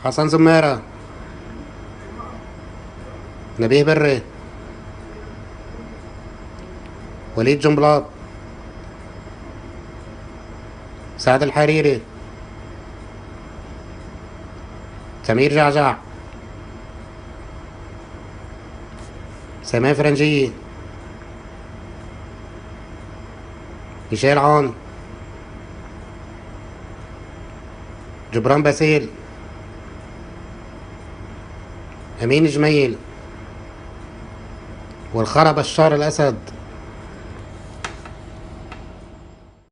حسن زمارة، نبيه بري، وليد جنبلاط، سعد الحريري، سمير جعجع، سماء فرنجية، ميشيل عون، جبران باسيل، أمين جميل، والخرا بشار الأسد.